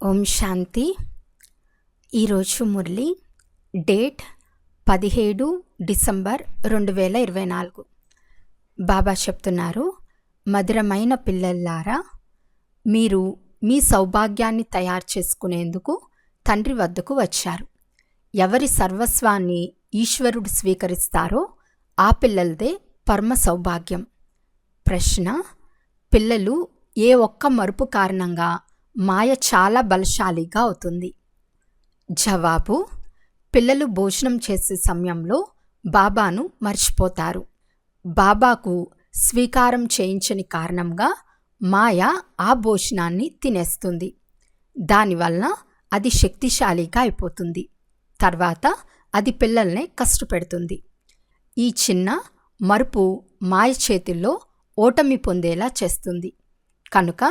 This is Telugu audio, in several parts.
ఓం శాంతి. ఈరోజు మురళి డేట్ 17 డిసెంబర్ 2024. బాబా చెప్తున్నారు, మధురమైన పిల్లల్లారా, మీరు మీ సౌభాగ్యాన్ని తయారు చేసుకునేందుకు తండ్రి వద్దకు వచ్చారు. ఎవరి సర్వస్వాన్ని ఈశ్వరుడు స్వీకరిస్తారో ఆ పిల్లలదే పరమ సౌభాగ్యం. ప్రశ్న: పిల్లలు ఏ ఒక్క మరుపు కారణంగా మాయ చాలా బలశాలిగా అవుతుంది? జవాబు: పిల్లలు భోజనం చేసే సమయంలో బాబాను మర్చిపోతారు. బాబాకు స్వీకారం చేయించని కారణంగా మాయ ఆ భోజనాన్ని తినేస్తుంది. దానివల్ల అది శక్తిశాలిగా అయిపోతుంది. తర్వాత అది పిల్లల్నే కష్టపెడుతుంది. ఈ చిన్న మరుపు మాయ చేతుల్లో ఓటమి పొందేలా చేస్తుంది. కనుక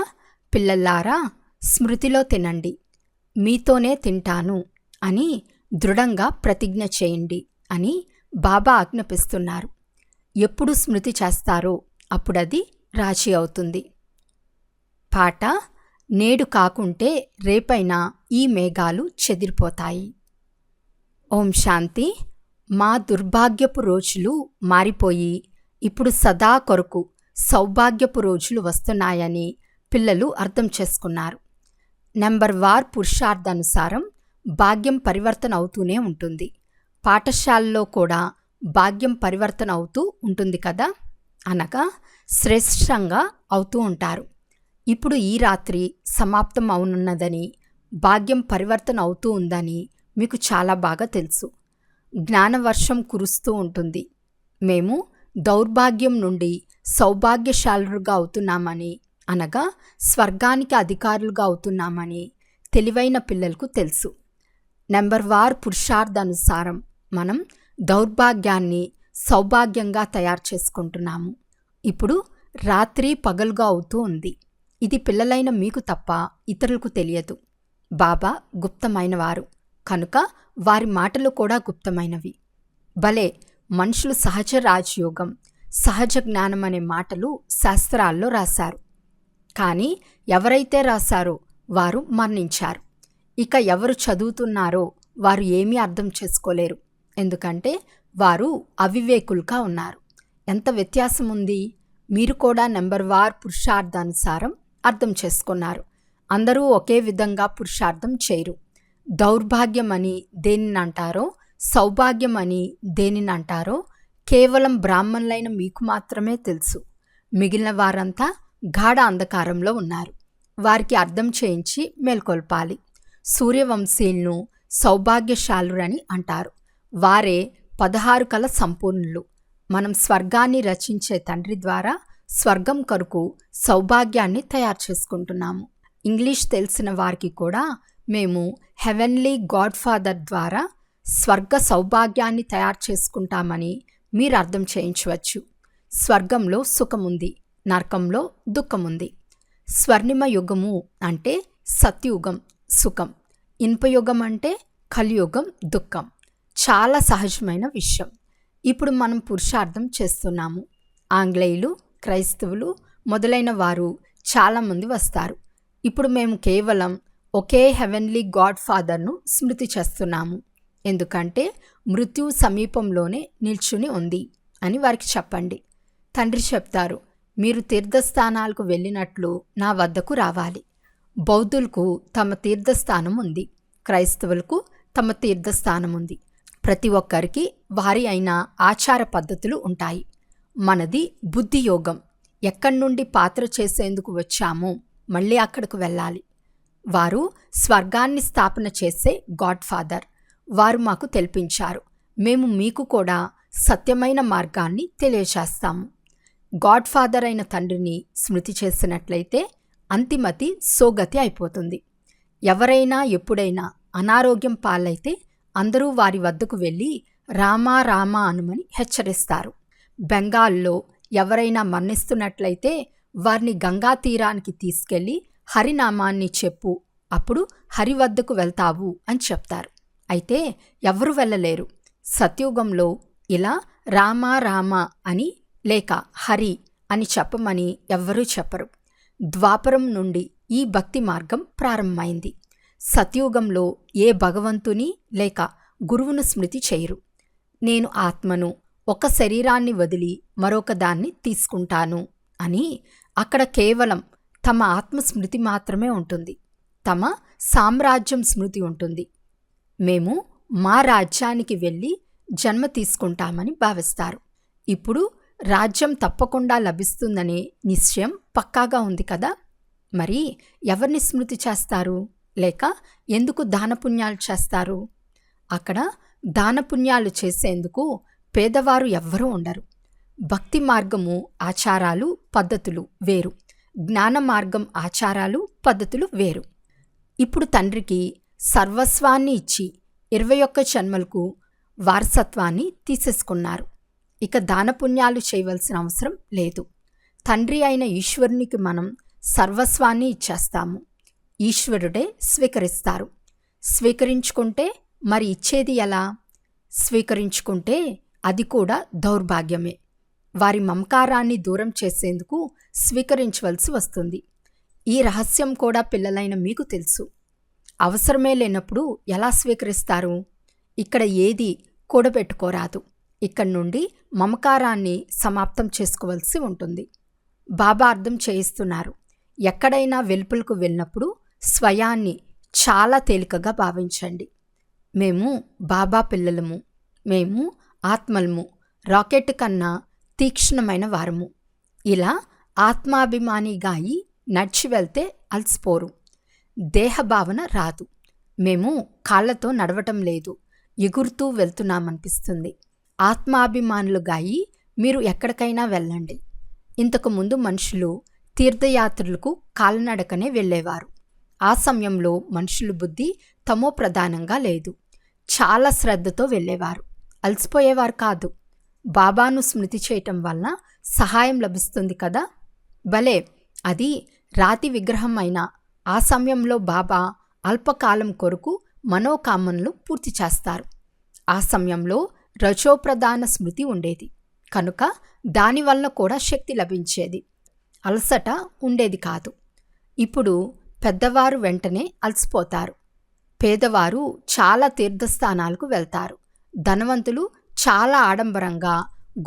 పిల్లల్లారా, స్మృతిలో తినండి, మీతోనే తింటాను అని దృఢంగా ప్రతిజ్ఞ చేయండి అని బాబా ఆజ్ఞాపిస్తున్నారు. ఎప్పుడు స్మృతి చేస్తారో అప్పుడది రాజీ అవుతుంది. పాట: నేడు కాకుంటే రేపైనా ఈ మేఘాలు చెదిరిపోతాయి. ఓం శాంతి. మా దుర్భాగ్యపు రోజులు మారిపోయి ఇప్పుడు సదా కొరకు సౌభాగ్యపు రోజులు వస్తున్నాయని పిల్లలు అర్థం చేసుకున్నారు. నెంబర్ వార్ పురుషార్థానుసారం భాగ్యం పరివర్తన అవుతూనే ఉంటుంది. పాఠశాలలో కూడా భాగ్యం పరివర్తన అవుతూ ఉంటుంది కదా, అనగా శ్రేష్టంగా అవుతూ ఉంటారు. ఇప్పుడు ఈ రాత్రి సమాప్తం అవునున్నదని, భాగ్యం పరివర్తన అవుతూ ఉందని మీకు చాలా బాగా తెలుసు. జ్ఞానవర్షం కురుస్తూ ఉంటుంది. మేము దౌర్భాగ్యం నుండి సౌభాగ్యశాలురుగా అవుతున్నామని, అనగా స్వర్గానికి అధికారులుగా అవుతున్నామని తెలివైన పిల్లలకు తెలుసు. నెంబర్ వార్ పురుషార్థానుసారం మనం దౌర్భాగ్యాన్ని సౌభాగ్యంగా తయారు చేసుకుంటున్నాము. ఇప్పుడు రాత్రి పగలుగా అవుతూ ఉంది. ఇది పిల్లలైన మీకు తప్ప ఇతరులకు తెలియదు. బాబా గుప్తమైనవారు కనుక వారి మాటలు కూడా గుప్తమైనవి. భలే మనుషులు సహజ రాజయోగం, సహజ జ్ఞానం అనే మాటలు శాస్త్రాల్లో రాశారు. కానీ ఎవరైతే రాశారో వారు మరణించారు. ఇక ఎవరు చదువుతున్నారో వారు ఏమీ అర్థం చేసుకోలేరు. ఎందుకంటే వారు అవివేకులుగా ఉన్నారు. ఎంత వ్యత్యాసం ఉంది! మీరు కూడా నెంబర్ వార్ పురుషార్థానుసారం అర్థం చేసుకున్నారు. అందరూ ఒకే విధంగా పురుషార్థం చేయరు. దౌర్భాగ్యం అని దేనిని అంటారో, సౌభాగ్యం అని దేనిని అంటారో కేవలం బ్రాహ్మణులైన మీకు మాత్రమే తెలుసు. మిగిలిన వారంతా గాఢ అంధకారంలో ఉన్నారు. వారికి అర్థం చేయించి మేల్కొల్పాలి. సూర్యవంశీయులను సౌభాగ్యశాలురని అంటారు. వారే 16 కల సంపూర్ణులు. మనం స్వర్గాన్ని రచించే తండ్రి ద్వారా స్వర్గం కొరకు సౌభాగ్యాన్ని తయారు చేసుకుంటున్నాము. ఇంగ్లీష్ తెలిసిన వారికి కూడా మేము హెవెన్లీ గాడ్ ఫాదర్ ద్వారా స్వర్గ సౌభాగ్యాన్ని తయారు చేసుకుంటామని మీరు అర్థం చేయించవచ్చు. స్వర్గంలో సుఖముంది, నరకంలో దుఃఖముంది. స్వర్ణిమ యుగము అంటే సత్యుగం, సుఖం. ఇనుపయుగం అంటే కలియుగం, దుఃఖం. చాలా సహజమైన విషయం. ఇప్పుడు మనం పురుషార్థం చేస్తున్నాము. ఆంగ్లేయులు, క్రైస్తవులు మొదలైన వారు చాలామంది వస్తారు. ఇప్పుడు మేము కేవలం ఒకే హెవెన్లీ గాడ్ ఫాదర్ను స్మృతి చేస్తున్నాము. ఎందుకంటే మృత్యు సమీపంలోనే నిల్చుని ఉంది అని వారికి చెప్పండి. తండ్రి చెప్తారు, మీరు తీర్థస్థానాలకు వెళ్ళినట్లు నా వద్దకు రావాలి. బౌద్ధులకు తమ తీర్థస్థానం ఉంది, క్రైస్తవులకు తమ తీర్థస్థానం ఉంది. ప్రతి ఒక్కరికి వారి అయిన ఆచార పద్ధతులు ఉంటాయి. మనది బుద్ధి యోగం. ఎక్కడి నుండి పాత్ర చేసేందుకు వచ్చామో మళ్ళీ అక్కడికి వెళ్ళాలి. వారు స్వర్గాన్ని స్థాపన చేసే గాడ్ ఫాదర్. వారు మాకు తెలిపించారు. మేము మీకు కూడా సత్యమైన మార్గాన్ని తెలియచేస్తాము. గాడ్ ఫాదర్ అయిన తండ్రిని స్మృతి చేసినట్లయితే అంతిమతి సోగతి అయిపోతుంది. ఎవరైనా ఎప్పుడైనా అనారోగ్యం పాలైతే అందరూ వారి వద్దకు వెళ్ళి రామా రామా అనుమని హెచ్చరిస్తారు. బెంగాల్లో ఎవరైనా మరణిస్తున్నట్లయితే వారిని గంగా తీరానికి తీసుకెళ్ళి హరినామాన్ని చెప్పు, అప్పుడు హరి వద్దకు వెళ్తావు అని చెప్తారు. అయితే ఎవరు వెళ్ళలేరు. సత్యుగంలో ఇలా రామా రామా అని లేక హరి అని చెప్పమని ఎవ్వరూ చెప్పరు. ద్వాపరం నుండి ఈ భక్తి మార్గం ప్రారంభమైంది. సత్యుగంలో ఏ భగవంతుని లేక గురువును స్మృతి చేయరు. నేను ఆత్మను, ఒక శరీరాన్ని వదిలి మరొక దాన్ని తీసుకుంటాను అని అక్కడ కేవలం తమ ఆత్మస్మృతి మాత్రమే ఉంటుంది. తమ సామ్రాజ్యం స్మృతి ఉంటుంది. మేము మా రాజ్యానికి వెళ్ళి జన్మ తీసుకుంటామని భావిస్తారు. ఇప్పుడు రాజ్యం తప్పకుండా లభిస్తుందనే నిశ్చయం పక్కాగా ఉంది కదా. మరి ఎవరిని స్మృతి చేస్తారు? లేక ఎందుకు దానపుణ్యాలు చేస్తారు? అక్కడ దానపుణ్యాలు చేసేందుకు పేదవారు ఎవ్వరూ ఉండరు. భక్తి మార్గము ఆచారాలు పద్ధతులు వేరు, జ్ఞాన మార్గం ఆచారాలు పద్ధతులు వేరు. ఇప్పుడు తండ్రికి సర్వస్వాన్ని ఇచ్చి 21 జన్మలకు వారసత్వాన్ని తీసేసుకున్నారు. ఇక దానపుణ్యాలు చేయవలసిన అవసరం లేదు. తండ్రి అయిన ఈశ్వరునికి మనం సర్వస్వాన్ని ఇచ్చేస్తాము. ఈశ్వరుడే స్వీకరిస్తారు. స్వీకరించుకుంటే మరి ఇచ్చేది ఎలా? స్వీకరించుకుంటే అది కూడా దౌర్భాగ్యమే. వారి మమకారాన్ని దూరం చేసేందుకు స్వీకరించవలసి వస్తుంది. ఈ రహస్యం కూడా పిల్లలైన మీకు తెలుసు. అవసరమే లేనప్పుడు ఎలా స్వీకరిస్తారు? ఇక్కడ ఏది కూడబెట్టుకోరాదు. ఇక్కడి నుండి మమకారాన్ని సమాప్తం చేసుకోవలసి ఉంటుంది. బాబా అర్థం చేయిస్తున్నారు. ఎక్కడైనా వెలుపలకు వెళ్ళినప్పుడు స్వయాన్ని చాలా తేలికగా భావించండి. మేము బాబా పిల్లలము, మేము ఆత్మలము, రాకెట్ కన్నా తీక్ష్ణమైన వారము. ఇలా ఆత్మాభిమానిగా అయి నడిచి వెళ్తే అలసిపోరు. దేహభావన రాదు. మేము కాళ్ళతో నడవటం లేదు, ఎగురుతూ వెళ్తున్నామనిపిస్తుంది. ఆత్మాభిమానులుగా అయి మీరు ఎక్కడికైనా వెళ్ళండి. ఇంతకుముందు మనుషులు తీర్థయాత్రలకు కాలినడకనే వెళ్ళేవారు. ఆ సమయంలో మనుషుల బుద్ధి తమో ప్రధానంగా లేదు. చాలా శ్రద్ధతో వెళ్ళేవారు, అలసిపోయేవారు కాదు. బాబాను స్మృతి చేయటం వలన సహాయం లభిస్తుంది కదా. భలే, అది రాతి విగ్రహం అయినా ఆ సమయంలో బాబా అల్పకాలం కొరకు మనోకామనలు పూర్తి చేస్తారు. ఆ సమయంలో రజోప్రధాన స్మృతి ఉండేది కనుక దానివల్ల కూడా శక్తి లభించేది, అలసట ఉండేది కాదు. ఇప్పుడు పెద్దవారు వెంటనే అలసిపోతారు. పేదవారు చాలా తీర్థస్థానాలకు వెళ్తారు. ధనవంతులు చాలా ఆడంబరంగా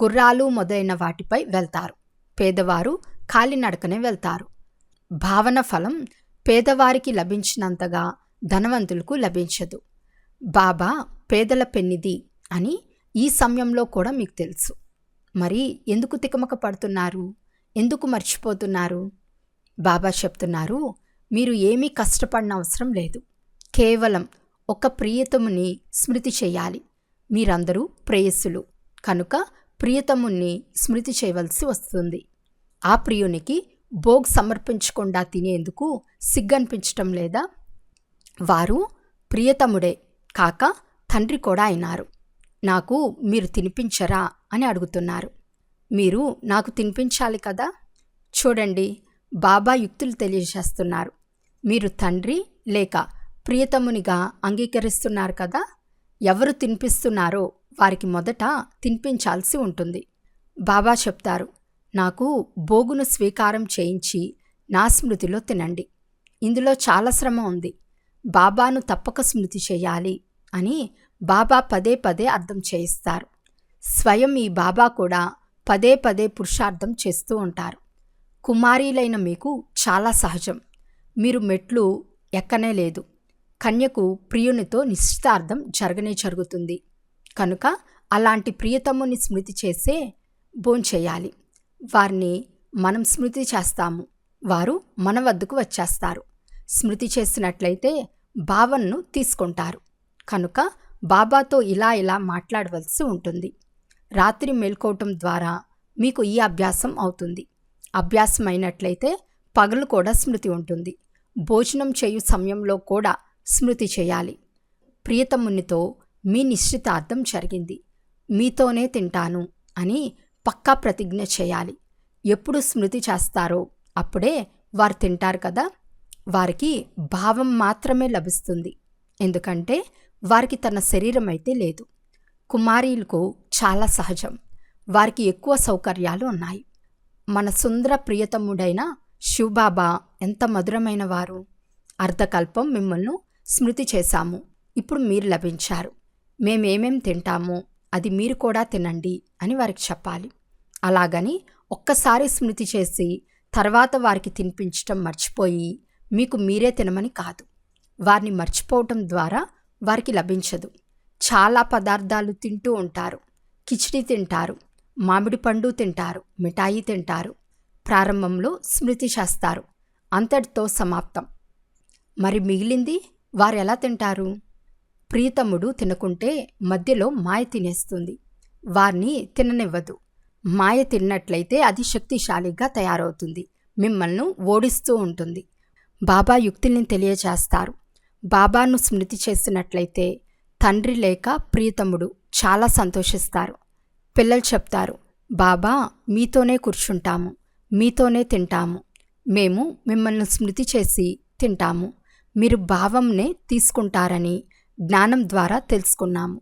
గుర్రాలు మొదలైన వాటిపై వెళ్తారు. పేదవారు కాలినడకనే వెళ్తారు. భావన ఫలం పేదవారికి లభించినంతగా ధనవంతులకు లభించదు. బాబా పేదల పెన్నిది అని ఈ సమయంలో కూడా మీకు తెలుసు. మరి ఎందుకు తికమక పడుతున్నారు? ఎందుకు మర్చిపోతున్నారు? బాబా చెప్తున్నారు, మీరు ఏమీ కష్టపడిన అవసరం లేదు. కేవలం ఒక ప్రియతముని స్మృతి చేయాలి. మీరందరూ ప్రేయస్సులు కనుక ప్రియతముని స్మృతి చేయవలసి వస్తుంది. ఆ ప్రియునికి భోగ్ సమర్పించకుండా తినేందుకు సిగ్గనిపించటం లేదా? వారు ప్రియతముడే కాక తండ్రి కూడా అయినారు. నాకు మీరు తినిపించరా అని అడుగుతున్నారు. మీరు నాకు తినిపించాలి కదా. చూడండి, బాబా యుక్తులు తెలియజేస్తున్నారు. మీరు తండ్రి లేక ప్రియతమునిగా అంగీకరిస్తున్నారు కదా. ఎవరు తినిపిస్తున్నారో వారికి మొదట తినిపించాల్సి ఉంటుంది. బాబా చెప్తారు, నాకు భోగును స్వీకారం చేయించి నా స్మృతిలో తినండి. ఇందులో చాలా శ్రమ ఉంది. బాబాను తప్పక స్మృతి చేయాలి అని బాబా పదే పదే అర్థం చేయిస్తారు. స్వయం ఈ బాబా కూడా పదే పదే పురుషార్థం చేస్తూ ఉంటారు. కుమారీలైన మీకు చాలా సహజం. మీరు మెట్లు ఎక్కనే లేదు. కన్యకు ప్రియునితో నిశ్చితార్థం జరగనే జరుగుతుంది కనుక అలాంటి ప్రియతముని స్మృతి చేసే భోంచేయాలి. వారిని మనం స్మృతి చేస్తాము, వారు మన వద్దకు వచ్చేస్తారు. స్మృతి చేసినట్లయితే భావనను తీసుకుంటారు కనుక బాబాతో ఇలా మాట్లాడవలసి ఉంటుంది. రాత్రి మేల్కోవటం ద్వారా మీకు ఈ అభ్యాసం అవుతుంది. అభ్యాసం అయినట్లయితే పగలు కూడా స్మృతి ఉంటుంది. భోజనం చేయు సమయంలో కూడా స్మృతి చేయాలి. ప్రియతమునితో మీ నిశ్చితార్థం జరిగింది, మీతోనే తింటాను అని పక్కా ప్రతిజ్ఞ చేయాలి. ఎప్పుడు స్మృతి చేస్తారో అప్పుడే వారు తింటారు కదా. వారికి భావం మాత్రమే లభిస్తుంది, ఎందుకంటే వారికి తన శరీరం అయితే లేదు. కుమారీలకు చాలా సహజం, వారికి ఎక్కువ సౌకర్యాలు ఉన్నాయి. మన సుందర ప్రియతముడైన శివబాబా ఎంత మధురమైన వారు. అర్ధకల్పం మిమ్మల్ని స్మృతి చేశాము, ఇప్పుడు మీరు లభించారు, మేమేమేం తింటామో అది మీరు కూడా తినండి అని వారికి చెప్పాలి. అలాగని ఒక్కసారి స్మృతి చేసి తర్వాత వారికి తినిపించటం మర్చిపోయి మీకు మీరే తినమని కాదు. వారిని మర్చిపోవటం ద్వారా వారికి లభించదు. చాలా పదార్థాలు తింటూ ఉంటారు. కిచిడి తింటారు, మామిడి పండు తింటారు, మిఠాయి తింటారు. ప్రారంభంలో స్మృతి చేస్తారు, అంతటితో సమాప్తం. మరి మిగిలింది వారు ఎలా తింటారు? ప్రియతముడు తినకుంటే మధ్యలో మాయ తినేస్తుంది, వారిని తిననివ్వదు. మాయ తిన్నట్లయితే అది శక్తిశాలిగా తయారవుతుంది, మిమ్మల్ని ఓడిస్తూ ఉంటుంది. బాబా యుక్తుల్ని తెలియచేస్తారు. బాబాను స్మృతి చేసినట్లయితే తండ్రి లేక ప్రియతముడు చాలా సంతోషిస్తారు. పిల్లలు చెప్తారు, బాబా మీతోనే కూర్చుంటాము, మీతోనే తింటాము, మేము మిమ్మల్ని స్మృతి చేసి తింటాము, మీరు భావంనే తీసుకుంటారని జ్ఞానం ద్వారా తెలుసుకున్నాము.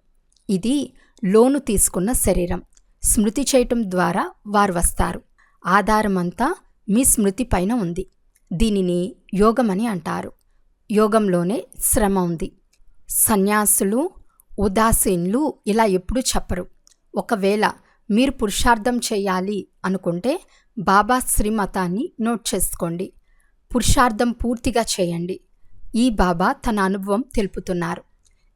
ఇది లోను తీసుకున్న శరీరం. స్మృతి చేయటం ద్వారా వారు వస్తారు. ఆధారమంతా మీ స్మృతి పైన ఉంది. దీనిని యోగమని అంటారు. యోగంలోనే శ్రమ ఉంది. సన్యాసులు, ఉదాసీనులు ఇలా ఎప్పుడూ చెప్పరు. ఒకవేళ మీరు పురుషార్థం చేయాలి అనుకుంటే బాబా శ్రీమతాన్ని నోట్ చేసుకోండి. పురుషార్థం పూర్తిగా చేయండి. ఈ బాబా తన అనుభవం తెలుపుతున్నారు.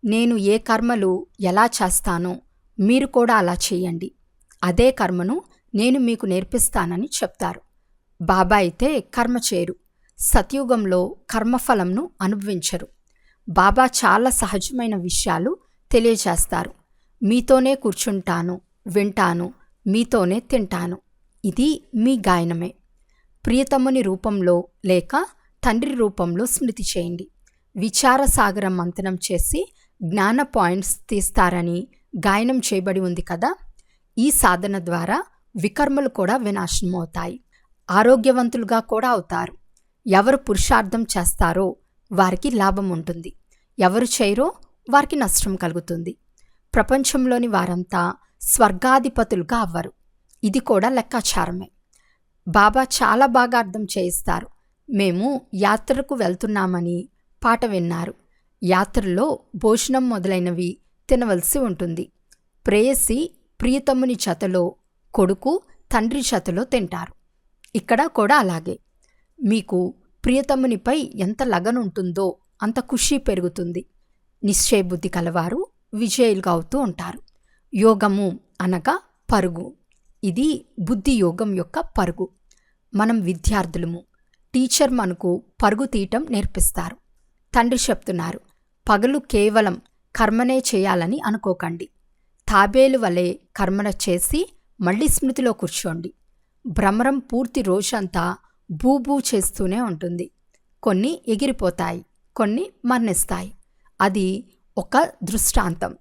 నేను ఏ కర్మలు ఎలా చేస్తానో మీరు కూడా అలా చేయండి. అదే కర్మను నేను మీకు నేర్పిస్తానని చెప్తారు. బాబా అయితే కర్మ చేయరు. సత్యుగంలో కర్మఫలంను అనుభవించరు. బాబా చాలా సహజమైన విషయాలు తెలియచేస్తారు. మీతోనే కూర్చుంటాను, వింటాను, మీతోనే తింటాను. ఇది మీ గాయనమే. ప్రియతముని రూపంలో లేక తండ్రి రూపంలో స్మృతి చేయండి. విచారసాగర మంతనం చేసి జ్ఞాన పాయింట్స్ తీస్తారని గాయనం చేయబడి ఉంది కదా. ఈ సాధన ద్వారా వికర్మలు కూడా వినాశనమవుతాయి, ఆరోగ్యవంతులుగా కూడా అవుతారు. ఎవరు పురుషార్థం చేస్తారో వారికి లాభం ఉంటుంది, ఎవరు చేయరో వారికి నష్టం కలుగుతుంది. ప్రపంచంలోని వారంతా స్వర్గాధిపతులుగా అవ్వరు. ఇది కూడా లెక్కాచారమే. బాబా చాలా బాగా అర్థం చేయిస్తారు. మేము యాత్రకు వెళ్తున్నామని పాట విన్నారు. యాత్రలో భోజనం మొదలైనవి తినవలసి ఉంటుంది. ప్రేయసి ప్రియతముని జతలో, కొడుకు తండ్రి జతలో తింటారు. ఇక్కడ కూడా అలాగే. మీకు ప్రియతమునిపై ఎంత లగనుంటుందో అంత ఖుషీ పెరుగుతుంది. నిశ్చయబుద్ధి కలవారు విజయులుగా అవుతూ ఉంటారు. యోగము అనగా పరుగు. ఇది బుద్ధి యోగం యొక్క పరుగు. మనం విద్యార్థులము. టీచర్ మనకు పరుగు తీయటం నేర్పిస్తారు. తండ్రి చెప్తున్నారు, పగలు కేవలం కర్మనే చేయాలని అనుకోకండి. తాబేలు వలె కర్మన చేసి మళ్ళీ స్మృతిలో కూర్చోండి. భ్రమరం పూర్తి రోజంతా బూబూ చేస్తూనే ఉంటుంది. కొన్ని ఎగిరిపోతాయి, కొన్ని మరణిస్తాయి. అది ఒక దృష్టాంతం.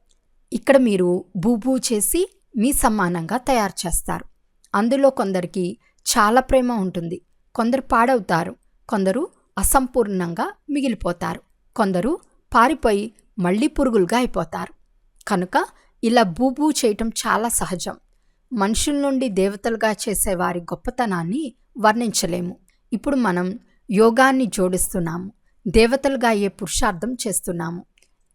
ఇక్కడ మీరు బూబూ చేసి మీ సమానంగా తయారు చేస్తారు. అందులో కొందరికి చాలా ప్రేమ ఉంటుంది, కొందరు పాడవుతారు, కొందరు అసంపూర్ణంగా మిగిలిపోతారు, కొందరు పారిపోయి మళ్ళీ పురుగులుగా అయిపోతారు. కనుక ఇలా బూబూ చేయటం చాలా సహజం. మనుషుల నుండి దేవతలుగా చేసే వారి గొప్పతనాన్ని వర్ణించలేము. ఇప్పుడు మనం యోగాన్ని జోడిస్తున్నాము, దేవతలుగా అయ్యే పురుషార్థం చేస్తున్నాము.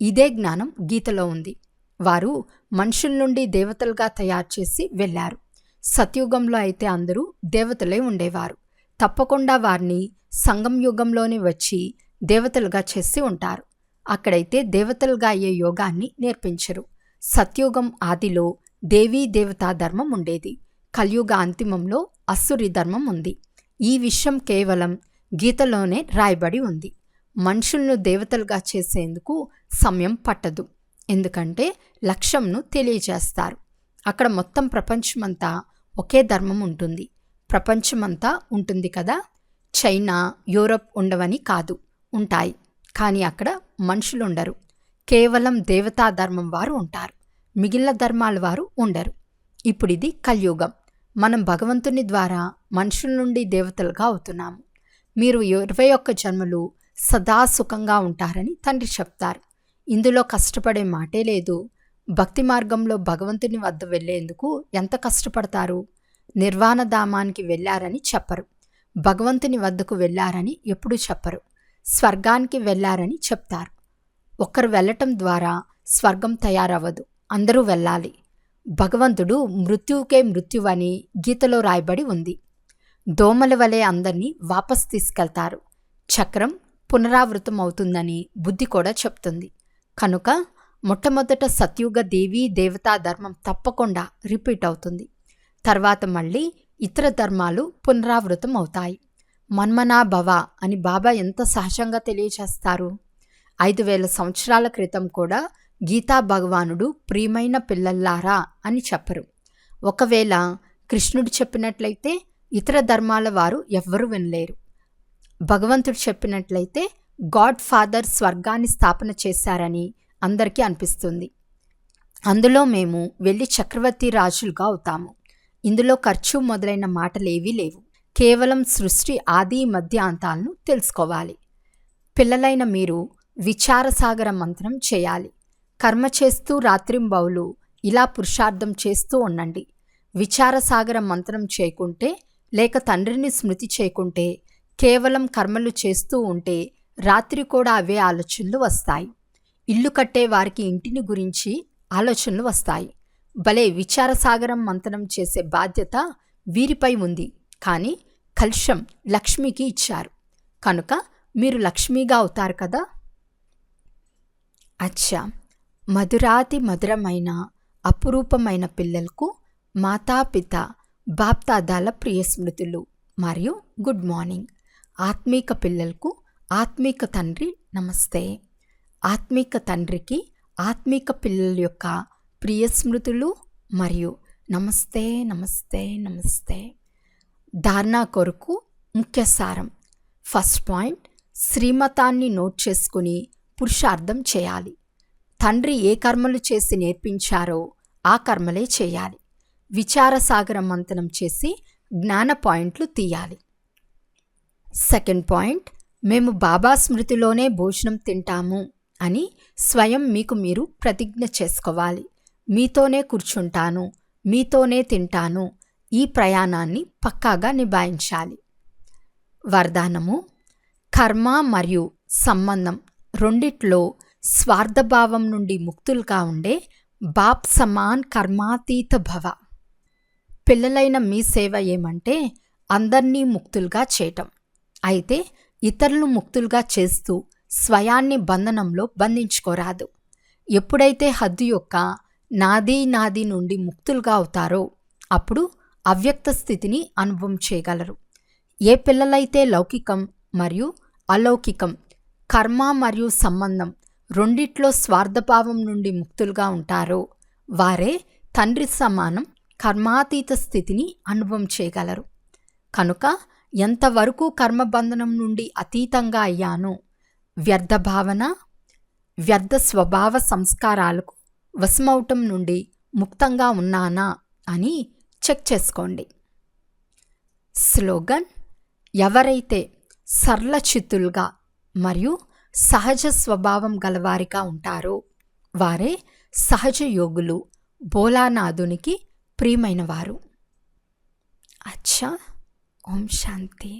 ఇదే జ్ఞానం గీతలో ఉంది. వారు మనుషుల నుండి దేవతలుగా తయారు చేసి వెళ్ళారు. సత్యుగంలో అయితే అందరూ దేవతలే ఉండేవారు. తప్పకుండా వారిని సంగం యుగంలోనే వచ్చి దేవతలుగా చేసి ఉంటారు. అక్కడైతే దేవతలుగా అయ్యే యోగాన్ని నేర్పించరు. సత్యుగం ఆదిలో దేవీ దేవతా ధర్మం ఉండేది. కలియుగ అంతిమంలో అసురి ధర్మం ఉంది. ఈ విషయం కేవలం గీతలోనే రాయబడి ఉంది. మనుషులను దేవతలుగా చేసేందుకు సమయం పట్టదు, ఎందుకంటే లక్ష్యంను తెలియజేస్తారు. అక్కడ మొత్తం ప్రపంచమంతా ఒకే ధర్మం ఉంటుంది. ప్రపంచమంతా ఉంటుంది కదా. చైనా, యూరప్ ఉండవని కాదు, ఉంటాయి. కానీ అక్కడ మనుషులు ఉండరు. కేవలం దేవతా ధర్మం వారు ఉంటారు, మిగిలిన ధర్మాల వారు ఉండరు. ఇప్పుడు ఇది కలియుగం. మనం భగవంతుని ద్వారా మనుషుల నుండి దేవతలుగా అవుతున్నాము. మీరు 21 జన్మలు సదా సుఖంగా ఉంటారని తండ్రి చెప్తారు. ఇందులో కష్టపడే మాటే లేదు. భక్తి మార్గంలో భగవంతుని వద్ద వెళ్ళేందుకు ఎంత కష్టపడతారు. నిర్వాణధామానికి వెళ్ళారని చెప్పరు, భగవంతుని వద్దకు వెళ్ళారని ఎప్పుడూ చెప్పరు. స్వర్గానికి వెళ్ళారని చెప్తారు. ఒకరు వెళ్ళటం ద్వారా స్వర్గం తయారవ్వదు, అందరూ వెళ్ళాలి. భగవంతుడు మృత్యువుకే మృత్యువని గీతలో రాయబడి ఉంది. దోమల వలె అందర్నీ వాపస్ తీసుకెళ్తారు. చక్రం పునరావృతం అవుతుందని బుద్ధి కూడా చెప్తుంది. కనుక మొట్టమొదట సత్యుగ దేవీ దేవతా ధర్మం తప్పకుండా రిపీట్ అవుతుంది. తర్వాత మళ్ళీ ఇతర ధర్మాలు పునరావృతం అవుతాయి. మన్మనా భవ అని బాబా ఎంత సహజంగా తెలియచేస్తారు. 5000 సంవత్సరాల క్రితం కూడా గీతా భగవానుడు ప్రియమైన పిల్లల్లారా అని చెప్పరు. ఒకవేళ కృష్ణుడు చెప్పినట్లయితే ఇతర ధర్మాల వారు ఎవ్వరూ వినలేరు. భగవంతుడు చెప్పినట్లయితే గాడ్ ఫాదర్ స్వర్గాన్ని స్థాపన చేశారని అందరికీ అనిపిస్తుంది. అందులో మేము వెళ్ళి చక్రవర్తి రాజులుగా అవుతాము. ఇందులో ఖర్చు మొదలైన మాటలేవీ లేవు. కేవలం సృష్టి ఆది మధ్య అంతాలను తెలుసుకోవాలి. పిల్లలైన మీరు విచారసాగర మంత్రం చేయాలి. కర్మ చేస్తూ రాత్రింబౌలు ఇలా పురుషార్థం చేస్తూ ఉండండి. విచారసాగర మంత్రం చేయకుంటే, లేక తండ్రిని స్మృతి చేయకుంటే, కేవలం కర్మలు చేస్తూ ఉంటే రాత్రి కూడా అవే ఆలోచనలు వస్తాయి. ఇల్లు కట్టే వారికి ఇంటిని గురించి ఆలోచనలు వస్తాయి. భలే విచారసాగరం మంతనం చేసే బాధ్యత వీరిపై ఉంది. కానీ కలుషం లక్ష్మికి ఇచ్చారు కనుక మీరు లక్ష్మిగా అవుతారు కదా. అచ్చా, మధురాతి మధురమైన అపురూపమైన పిల్లలకు మాతాపిత బాప్దాదాల ప్రియ స్మృతులు మరియు గుడ్ మార్నింగ్. ఆత్మీక పిల్లలకు ఆత్మీక తండ్రి నమస్తే. ఆత్మీక తండ్రికి ఆత్మీక పిల్లల యొక్క ప్రియ స్మృతులు మరియు నమస్తే నమస్తే నమస్తే. ధారణ కొరకు ముఖ్య సారం. ఫస్ట్ పాయింట్, శ్రీమతాన్ని నోట్ చేసుకుని పురుషార్థం చేయాలి. తండ్రి ఏ కర్మలు చేసి నేర్పించారో ఆ కర్మలే చేయాలి. విచారసాగర మంతనం చేసి జ్ఞాన పాయింట్లు తీయాలి. సెకండ్ పాయింట్, మేము బాబా స్మృతిలోనే భోజనం తింటాము అని స్వయం మీకు మీరు ప్రతిజ్ఞ చేసుకోవాలి. మీతోనే కూర్చుంటాను, మీతోనే తింటాను. ఈ ప్రయాణాన్ని పక్కాగా నిభాయించాలి. వరదానము. కర్మ మరియు సంబంధం రెండిట్లో స్వార్థభావం నుండి ముక్తులుగా ఉండే బాప్ సమాన్ కర్మాతీత భవ. పిల్లలైన మీ సేవ ఏమంటే అందర్నీ ముక్తులుగా చేయటం. అయితే ఇతరులు ముక్తులుగా చేస్తూ స్వయాన్ని బంధనంలో బంధించుకోరాదు. ఎప్పుడైతే హద్దు యొక్క నాది నాది నుండి ముక్తులుగా అవుతారో అప్పుడు అవ్యక్త స్థితిని అనుభవం చేయగలరు. ఏ పిల్లలైతే లౌకికం మరియు అలౌకికం, కర్మ మరియు సంబంధం రెండిట్లో స్వార్థభావం నుండి ముక్తులుగా ఉంటారో వారే తండ్రి సమానం కర్మాతీత స్థితిని అనుభవం చేయగలరు. కనుక ఎంతవరకు కర్మబంధనం నుండి అతీతంగా అయ్యానో, వ్యర్థ భావన, వ్యర్థ స్వభావ సంస్కారాలకు వశమవటం నుండి ముక్తంగా ఉన్నానా అని చెక్ చేసుకోండి. స్లోగన్. ఎవరైతే సరళ చిత్తులుగా మరియు సహజ స్వభావం గలవారిగా ఉంటారో వారే సహజ యోగులు, భోలానాథునికి ప్రియమైనవారు. అచ్చా, ఓం శాంతి.